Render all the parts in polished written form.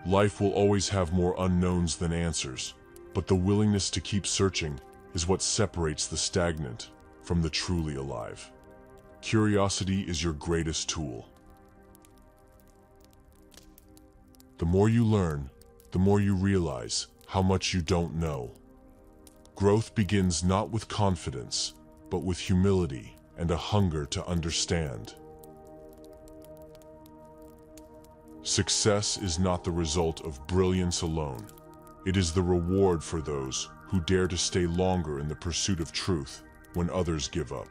Life will always have more unknowns than answers, but the willingness to keep searching is what separates the stagnant from the truly alive. Curiosity is your greatest tool. The more you learn, the more you realize how much you don't know. Growth begins not with confidence, but with humility and a hunger to understand. Success is not the result of brilliance alone. It is the reward for those who dare to stay longer in the pursuit of truth when others give up.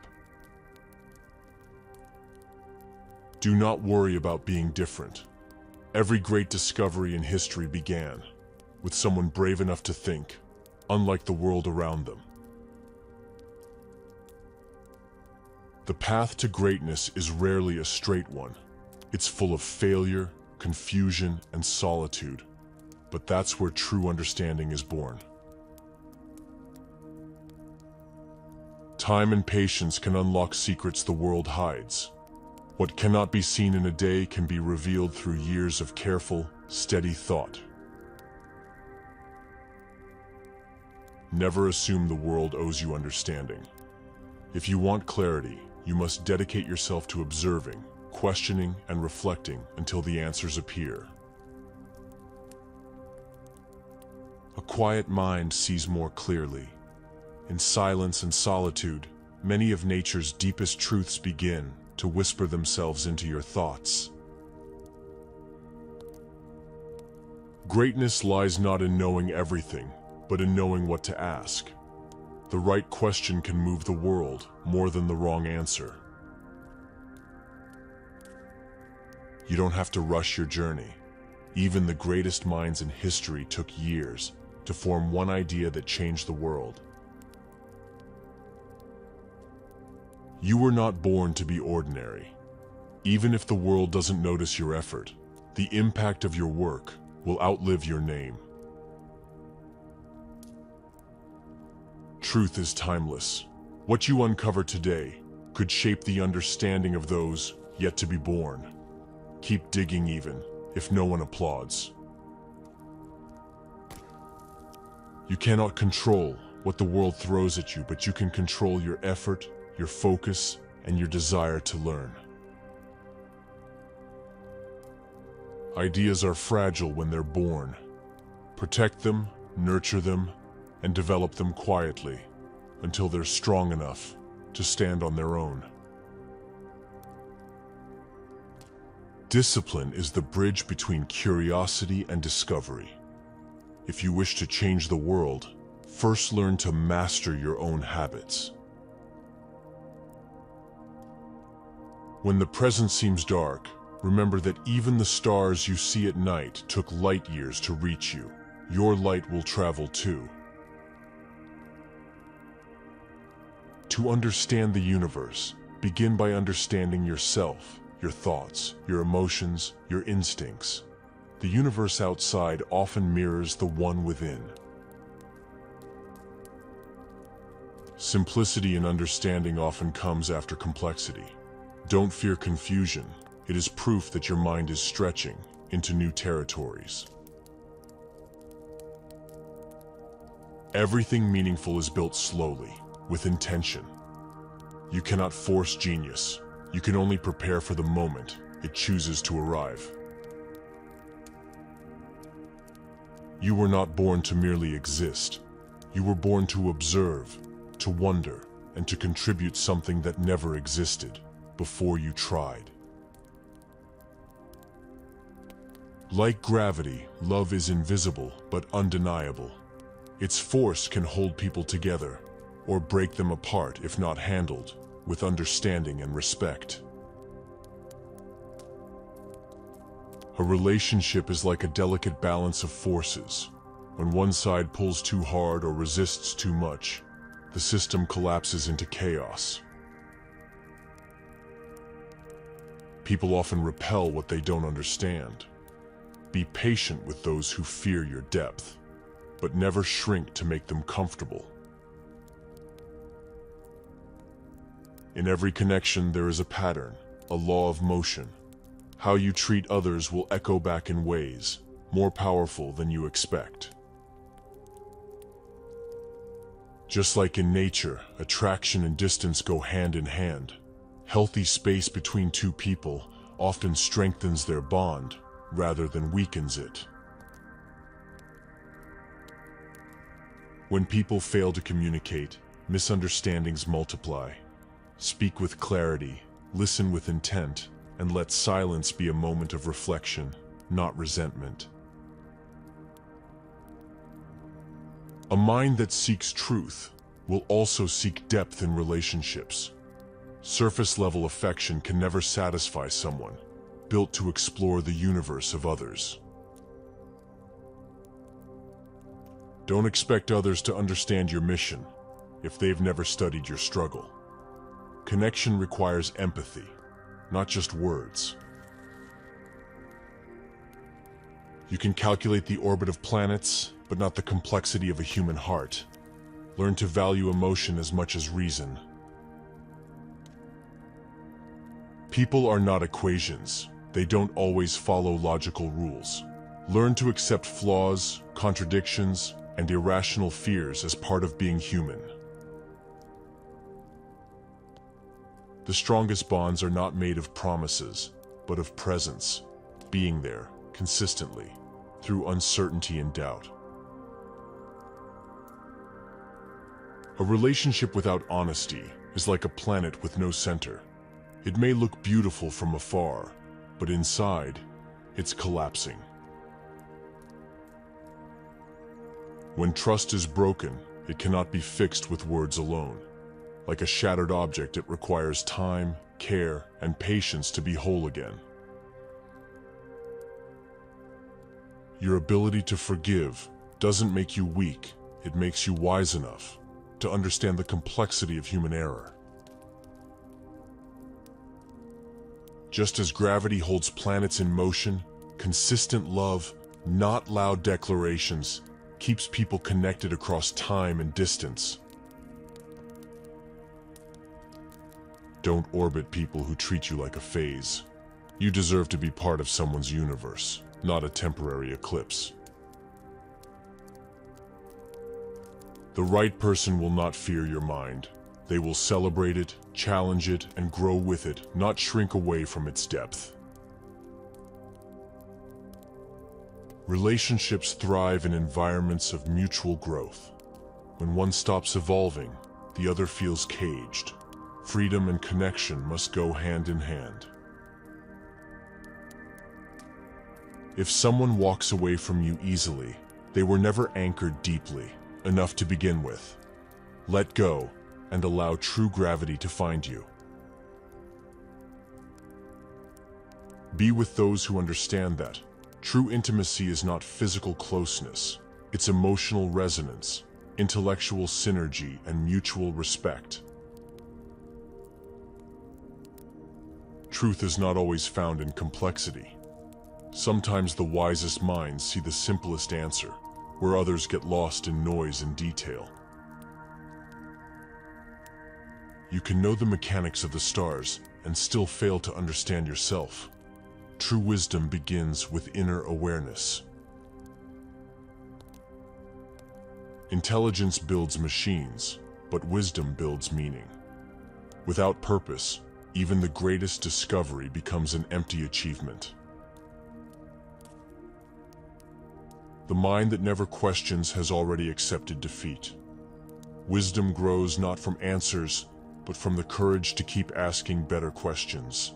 Do not worry about being different. Every great discovery in history began with someone brave enough to think, unlike the world around them. The path to greatness is rarely a straight one. It's full of failure, confusion, and solitude. But that's where true understanding is born. Time and patience can unlock secrets the world hides. What cannot be seen in a day can be revealed through years of careful, steady thought. Never assume the world owes you understanding. If you want clarity, you must dedicate yourself to observing, questioning, and reflecting until the answers appear. A quiet mind sees more clearly. In silence and solitude, many of nature's deepest truths begin to whisper themselves into your thoughts. Greatness lies not in knowing everything, but in knowing what to ask. The right question can move the world more than the wrong answer. You don't have to rush your journey. Even the greatest minds in history took years to form one idea that changed the world. You were not born to be ordinary. Even if the world doesn't notice your effort, the impact of your work will outlive your name. Truth is timeless. What you uncover today could shape the understanding of those yet to be born. Keep digging even if no one applauds. You cannot control what the world throws at you, but you can control your effort, your focus, and your desire to learn. Ideas are fragile when they're born. Protect them, nurture them, and develop them quietly until they're strong enough to stand on their own. Discipline is the bridge between curiosity and discovery. If you wish to change the world, first learn to master your own habits. When the present seems dark, remember that even the stars you see at night took light years to reach you. Your light will travel too. To understand the universe, begin by understanding yourself, your thoughts, your emotions, your instincts. The universe outside often mirrors the one within. Simplicity and understanding often comes after complexity. Don't fear confusion. It is proof that your mind is stretching into new territories. Everything meaningful is built slowly, with intention. You cannot force genius. You can only prepare for the moment it chooses to arrive. You were not born to merely exist. You were born to observe, to wonder, and to contribute something that never existed before you tried. Like gravity, love is invisible but undeniable. Its force can hold people together or break them apart if not handled with understanding and respect. A relationship is like a delicate balance of forces. When one side pulls too hard or resists too much, the system collapses into chaos. People often repel what they don't understand. Be patient with those who fear your depth, but never shrink to make them comfortable. In every connection there is a pattern, a law of motion. How you treat others will echo back in ways more powerful than you expect. Just like in nature, attraction and distance go hand in hand. Healthy space between two people often strengthens their bond rather than weakens it. When people fail to communicate, misunderstandings multiply. Speak with clarity, listen with intent, and let silence be a moment of reflection, not resentment. A mind that seeks truth will also seek depth in relationships. Surface-level affection can never satisfy someone built to explore the universe of others. Don't expect others to understand your mission if they've never studied your struggle. Connection requires empathy, not just words. You can calculate the orbit of planets, but not the complexity of a human heart. Learn to value emotion as much as reason. People are not equations. They don't always follow logical rules. Learn to accept flaws, contradictions, and irrational fears as part of being human. The strongest bonds are not made of promises, but of presence, being there, consistently, through uncertainty and doubt. A relationship without honesty is like a planet with no center. It may look beautiful from afar, but inside, it's collapsing. When trust is broken, it cannot be fixed with words alone. Like a shattered object, it requires time, care, and patience to be whole again. Your ability to forgive doesn't make you weak, it makes you wise enough to understand the complexity of human error. Just as gravity holds planets in motion, consistent love, not loud declarations, keeps people connected across time and distance. Don't orbit people who treat you like a phase. You deserve to be part of someone's universe, not a temporary eclipse. The right person will not fear your mind. They will celebrate it, challenge it, and grow with it, not shrink away from its depth. Relationships thrive in environments of mutual growth. When one stops evolving, the other feels caged. Freedom and connection must go hand in hand. If someone walks away from you easily, they were never anchored deeply enough to begin with. Let go and allow true gravity to find you. Be with those who understand that true intimacy is not physical closeness, it's emotional resonance, intellectual synergy, and mutual respect. Truth is not always found in complexity. Sometimes the wisest minds see the simplest answer, where others get lost in noise and detail. You can know the mechanics of the stars and still fail to understand yourself. True wisdom begins with inner awareness. Intelligence builds machines, but wisdom builds meaning. Without purpose, even the greatest discovery becomes an empty achievement. The mind that never questions has already accepted defeat. Wisdom grows not from answers, but from the courage to keep asking better questions.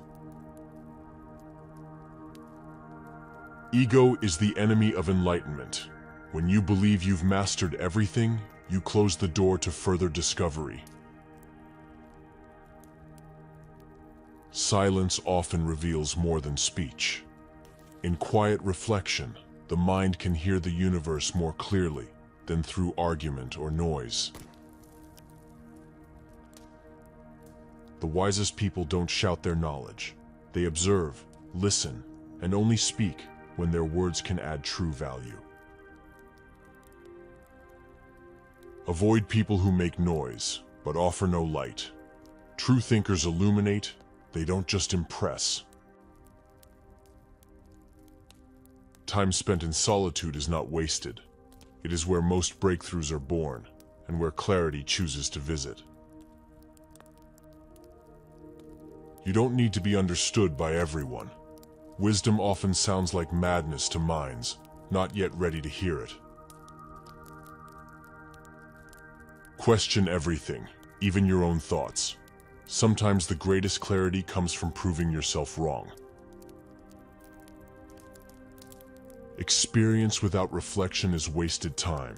Ego is the enemy of enlightenment. When you believe you've mastered everything, you close the door to further discovery. Silence often reveals more than speech. In quiet reflection, the mind can hear the universe more clearly than through argument or noise. The wisest people don't shout their knowledge. They observe, listen, and only speak when their words can add true value. Avoid people who make noise, but offer no light. True thinkers illuminate, they don't just impress. Time spent in solitude is not wasted. It is where most breakthroughs are born, and where clarity chooses to visit. You don't need to be understood by everyone. Wisdom often sounds like madness to minds not yet ready to hear it. Question everything, even your own thoughts. Sometimes the greatest clarity comes from proving yourself wrong. Experience without reflection is wasted time.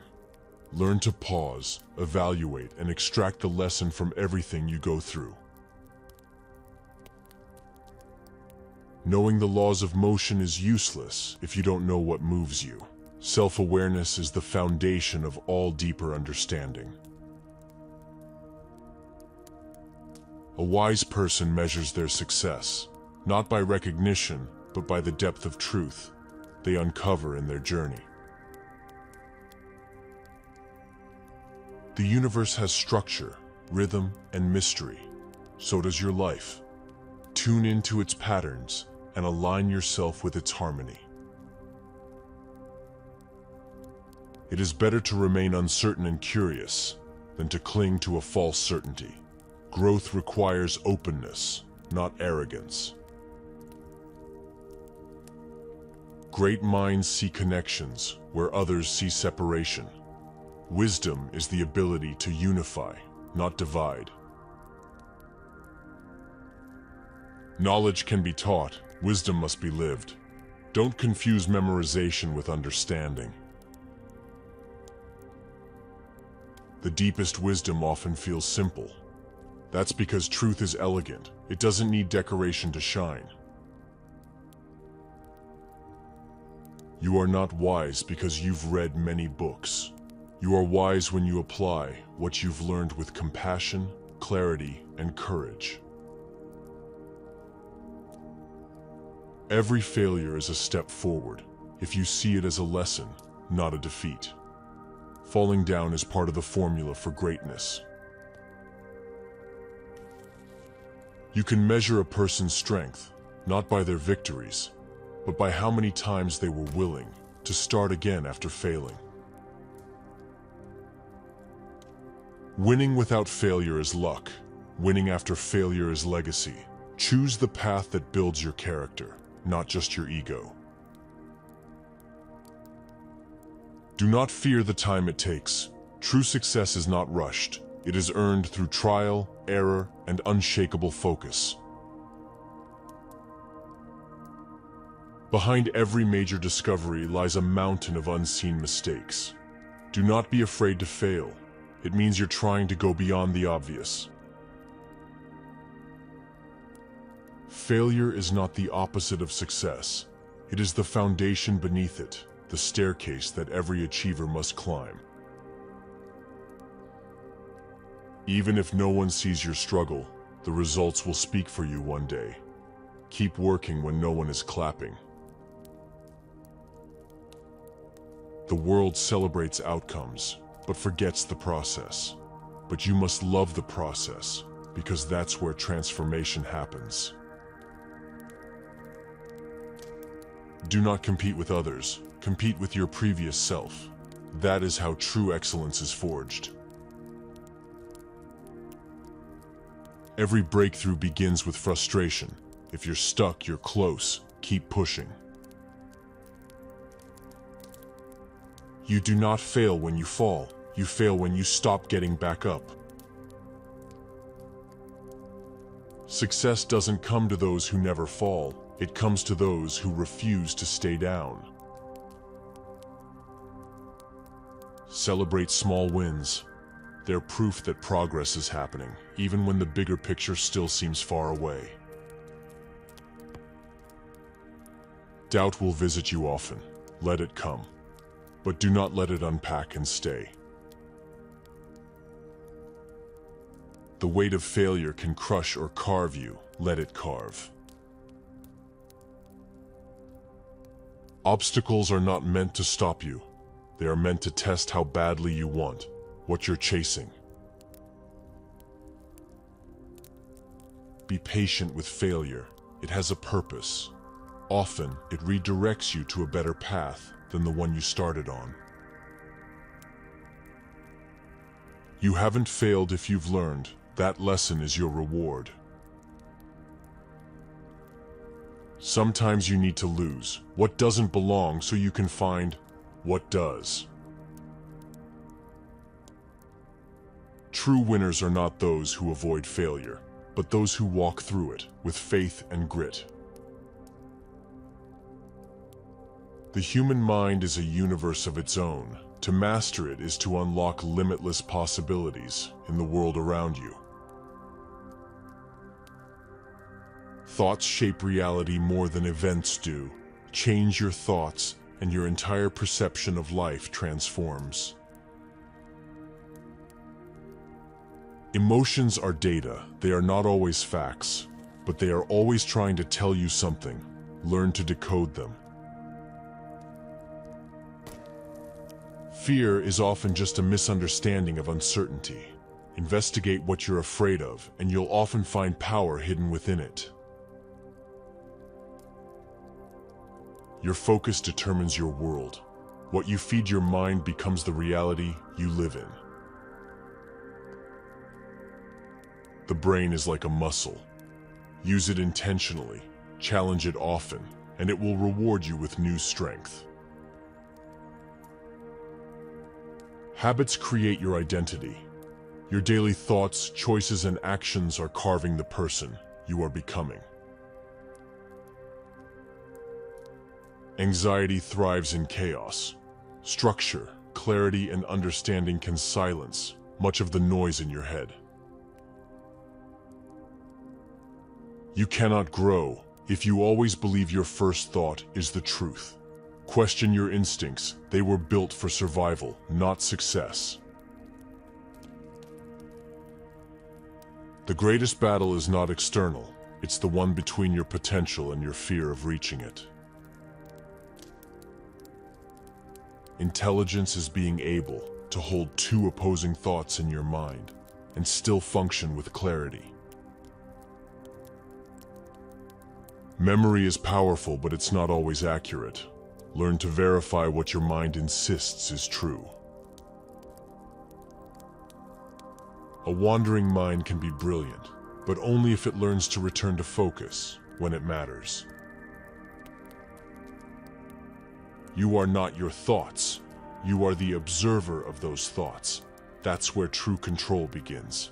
Learn to pause, evaluate, and extract the lesson from everything you go through. Knowing the laws of motion is useless if you don't know what moves you. Self-awareness is the foundation of all deeper understanding. A wise person measures their success, not by recognition, but by the depth of truth they uncover in their journey. The universe has structure, rhythm, and mystery. So does your life. Tune into its patterns and align yourself with its harmony. It is better to remain uncertain and curious than to cling to a false certainty. Growth requires openness, not arrogance. Great minds see connections where others see separation. Wisdom is the ability to unify, not divide. Knowledge can be taught, wisdom must be lived. Don't confuse memorization with understanding. The deepest wisdom often feels simple. That's because truth is elegant. It doesn't need decoration to shine. You are not wise because you've read many books. You are wise when you apply what you've learned with compassion, clarity, and courage. Every failure is a step forward, if you see it as a lesson, not a defeat. Falling down is part of the formula for greatness. You can measure a person's strength, not by their victories, but by how many times they were willing to start again after failing. Winning without failure is luck. Winning after failure is legacy. Choose the path that builds your character, not just your ego. Do not fear the time it takes. True success is not rushed. It is earned through trial, error, and unshakable focus. Behind every major discovery lies a mountain of unseen mistakes. Do not be afraid to fail. It means you're trying to go beyond the obvious. Failure is not the opposite of success. It is the foundation beneath it, the staircase that every achiever must climb. Even if no one sees your struggle, the results will speak for you one day. Keep working when no one is clapping. The world celebrates outcomes, but forgets the process. But you must love the process, because that's where transformation happens. Do not compete with others. Compete with your previous self. That is how true excellence is forged. Every breakthrough begins with frustration. If you're stuck, you're close. Keep pushing. You do not fail when you fall. You fail when you stop getting back up. Success doesn't come to those who never fall. It comes to those who refuse to stay down. Celebrate small wins. They're proof that progress is happening, even when the bigger picture still seems far away. Doubt will visit you often. Let it come. But do not let it unpack and stay. The weight of failure can crush or carve you. Let it carve. Obstacles are not meant to stop you. They are meant to test how badly you want what you're chasing. Be patient with failure. It has a purpose. Often, it redirects you to a better path than the one you started on. You haven't failed if you've learned. That lesson is your reward. Sometimes you need to lose what doesn't belong so you can find what does. True winners are not those who avoid failure, but those who walk through it with faith and grit. The human mind is a universe of its own. To master it is to unlock limitless possibilities in the world around you. Thoughts shape reality more than events do. Change your thoughts, and your entire perception of life transforms. Emotions are data. They are not always facts, but they are always trying to tell you something. Learn to decode them. Fear is often just a misunderstanding of uncertainty. Investigate what you're afraid of, and you'll often find power hidden within it. Your focus determines your world. What you feed your mind becomes the reality you live in. The brain is like a muscle. Use it intentionally, challenge it often, and it will reward you with new strength. Habits create your identity. Your daily thoughts, choices, and actions are carving the person you are becoming. Anxiety thrives in chaos. Structure, clarity, and understanding can silence much of the noise in your head. You cannot grow if you always believe your first thought is the truth. Question your instincts. They were built for survival, not success. The greatest battle is not external. It's the one between your potential and your fear of reaching it. Intelligence is being able to hold two opposing thoughts in your mind and still function with clarity. Memory is powerful, but it's not always accurate. Learn to verify what your mind insists is true. A wandering mind can be brilliant, but only if it learns to return to focus when it matters. You are not your thoughts. You are the observer of those thoughts. That's where true control begins.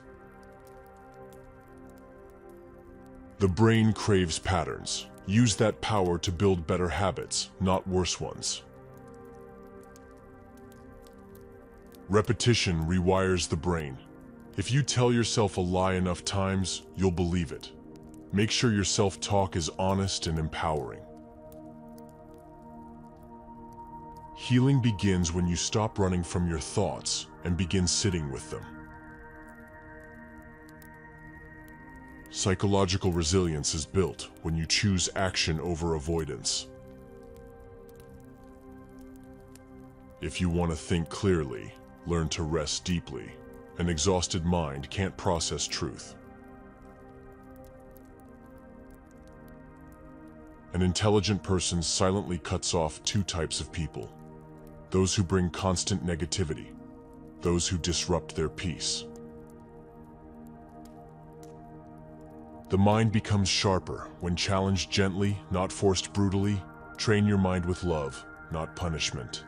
The brain craves patterns. Use that power to build better habits, not worse ones. Repetition rewires the brain. If you tell yourself a lie enough times, you'll believe it. Make sure your self-talk is honest and empowering. Healing begins when you stop running from your thoughts and begin sitting with them. Psychological resilience is built when you choose action over avoidance. If you want to think clearly, learn to rest deeply. An exhausted mind can't process truth. An intelligent person silently cuts off two types of people: those who bring constant negativity, those who disrupt their peace. The mind becomes sharper when challenged gently, not forced brutally. Train your mind with love, not punishment.